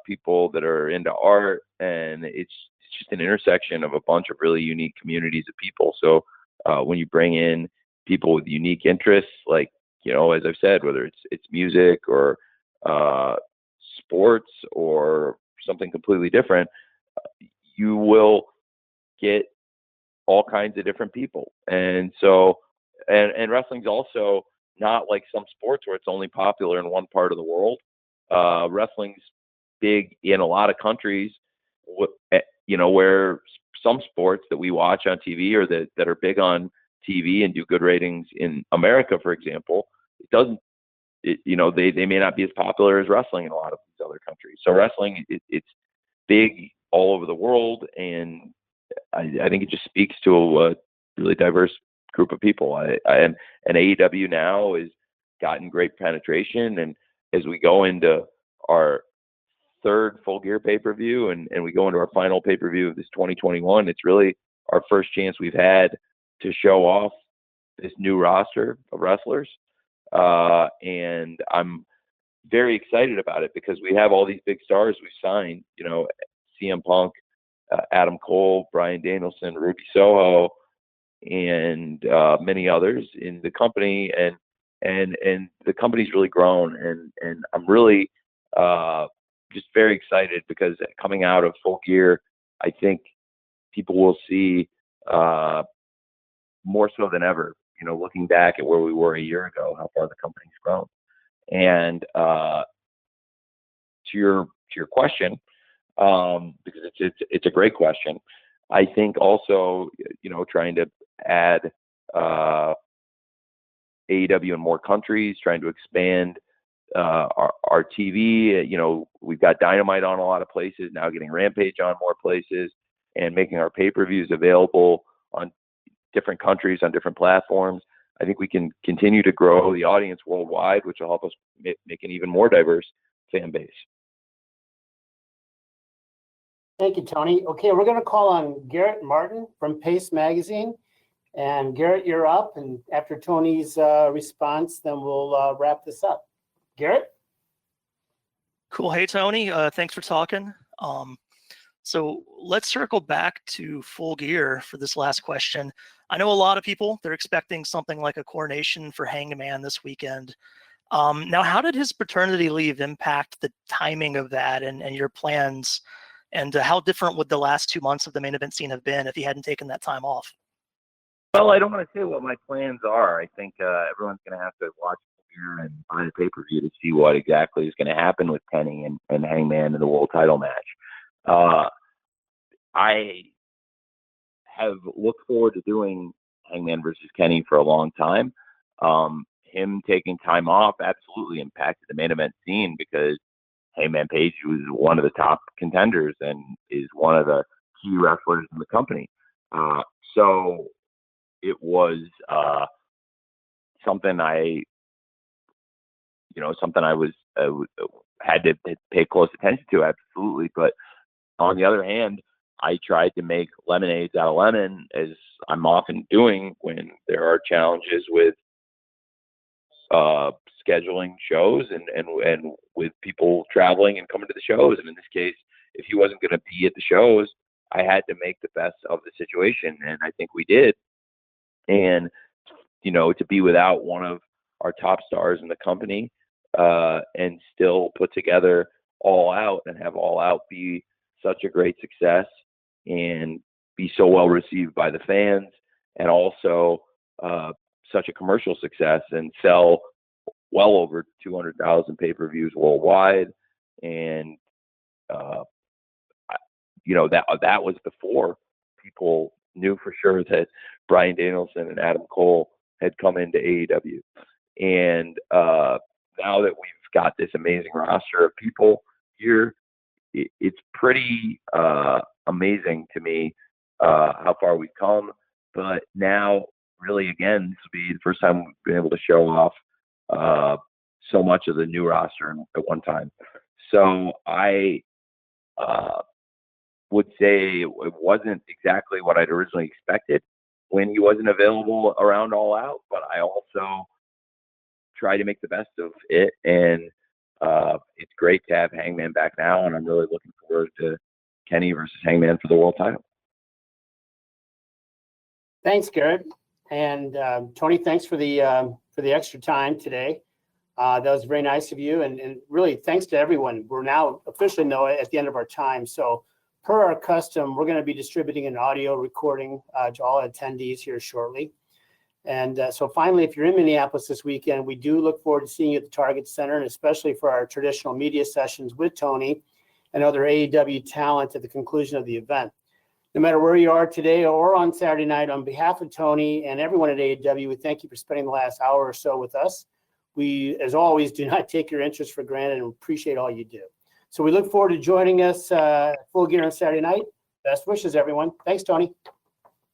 people that are into art. And it's just an intersection of a bunch of really unique communities of people. So when you bring in people with unique interests, like, you know, as I've said, whether it's music or sports or something completely different, you will get all kinds of different people. And so, and wrestling's also not like some sports where it's only popular in one part of the world. Wrestling's big in a lot of countries, you know, where some sports that we watch on TV or that are big on TV and do good ratings in America, for example, you know, they may not be as popular as wrestling in a lot of these other countries. So wrestling, it's big all over the world, and I think it just speaks to a really diverse group of people. And AEW now has gotten great penetration, and as we go into our third Full Gear pay-per-view and we go into our final pay-per-view of this 2021, it's really our first chance we've had to show off this new roster of wrestlers. And I'm very excited about it, because we have all these big stars we signed, you know, CM Punk, Adam Cole, Bryan Danielson, Ruby Soho, and many others in the company, and the company's really grown, and I'm really just very excited, because coming out of Full Gear, I think people will see more so than ever, you know, looking back at where we were a year ago, how far the company's grown. And to your question, because it's a great question. I think also, you know, trying to add AEW in more countries, trying to expand our TV. You know, we've got Dynamite on a lot of places now, getting Rampage on more places, and making our pay-per-views available on different countries, on different platforms. I think we can continue to grow the audience worldwide, which will help us make an even more diverse fan base. Thank you, Tony. Okay, we're going to call on Garrett Martin from Paste Magazine. And Garrett, you're up. And after Tony's response, then we'll wrap this up. Garrett? Cool. Hey, Tony. Thanks for talking. So let's circle back to Full Gear for this last question. I know a lot of people, they're expecting something like a coronation for Hangman this weekend. Now, how did his paternity leave impact the timing of that and your plans? And how different would the last 2 months of the main event scene have been if he hadn't taken that time off? Well, I don't want to say what my plans are. I think everyone's going to have to watch here and buy the pay-per-view to see what exactly is going to happen with Kenny and Hangman in the world title match. I have looked forward to doing Hangman versus Kenny for a long time. Him taking time off absolutely impacted the main event scene, because Hangman Page was one of the top contenders and is one of the key wrestlers in the company. So it was something I was had to pay close attention to, absolutely. But on the other hand, I tried to make lemonades out of lemon, as I'm often doing when there are challenges with scheduling shows and with people traveling and coming to the shows. And in this case, if he wasn't going to be at the shows, I had to make the best of the situation, and I think we did. And, you know, to be without one of our top stars in the company, and still put together All Out and have All Out be such a great success and be so well received by the fans, and also such a commercial success and sell well over 200,000 pay-per-views worldwide. And that was before people knew for sure that Bryan Danielson and Adam Cole had come into AEW. And now that we've got this amazing roster of people here, it's pretty amazing to me how far we've come. But now, really, again, this will be the first time we've been able to show off so much of the new roster at one time. So I would say it wasn't exactly what I'd originally expected when he wasn't available around All Out, but I also try to make the best of it. And it's great to have Hangman back now, and I'm really looking forward to Kenny versus Hangman for the world title. Thanks, Garrett. And Tony, thanks for the extra time today. That was very nice of you. And really, thanks to everyone. We're now officially at the end of our time. So per our custom, we're going to be distributing an audio recording to all attendees here shortly. And so finally, if you're in Minneapolis this weekend, we do look forward to seeing you at the Target Center, and especially for our traditional media sessions with Tony and other AEW talent at the conclusion of the event. No matter where you are today or on Saturday night, on behalf of Tony and everyone at AEW, we thank you for spending the last hour or so with us. We, as always, do not take your interest for granted and appreciate all you do. So we look forward to joining us Full Gear on Saturday night. Best wishes, everyone. Thanks, Tony.